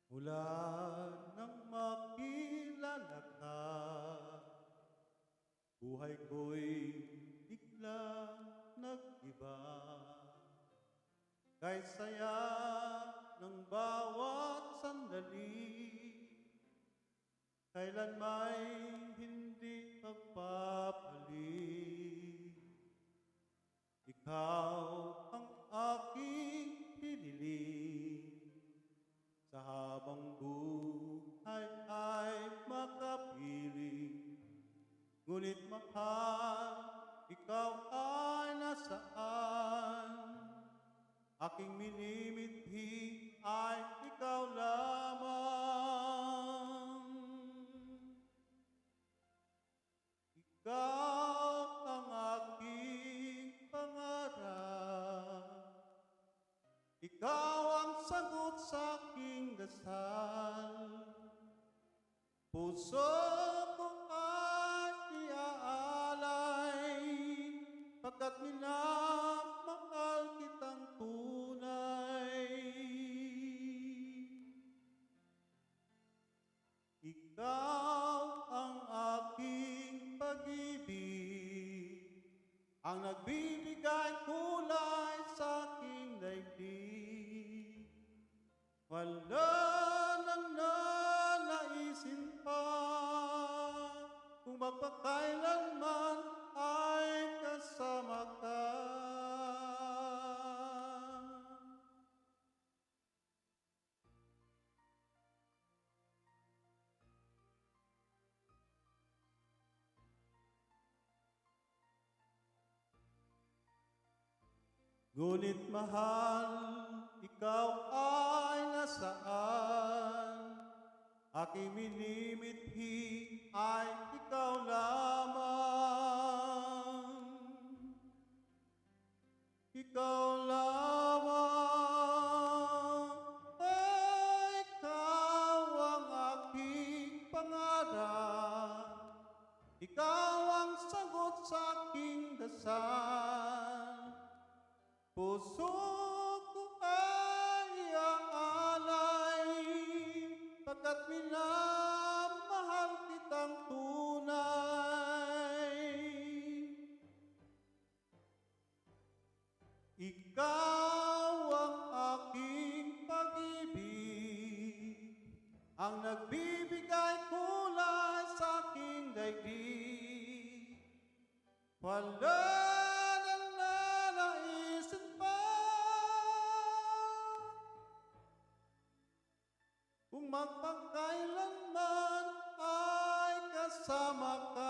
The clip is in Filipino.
Mula nang makilala ka, buhay ko'y biglang nag-iba. Kahit saya ng bawat sandali, kailan may hindi pagpapalit. Ikaw ang aking piniling, sa habang buhay ay makapiling. Ngunit mahal, ikaw ay nasaan? Aking minimithi ay ikaw lamang. Ikaw ang aking pangarap, ikaw ang sagot sa aking dasal. Puso ko ay iaalay, pagkat minamahal kitang tunay. Ikaw ang aking pag-ibig, ang nagbibigay kulay sa aking daigdig. Wala nang nanaisin pa, kung magpakailanman ay kasama ka. Ngunit mahal, ikaw ay nasaan? Aking minimithi ay ikaw lamang. Ikaw lamang, ikaw ang aking pangarap. Ikaw ang sagot sa aking dasal. Puso ko ay iaalay, pagkat minamahal kitang tunay. Ikaw ang aking pag-ibig, ang nagbibigay kulay sa aking daigdig. Wala nang nanaisin pa, kung magpakailanman ay kasama ka.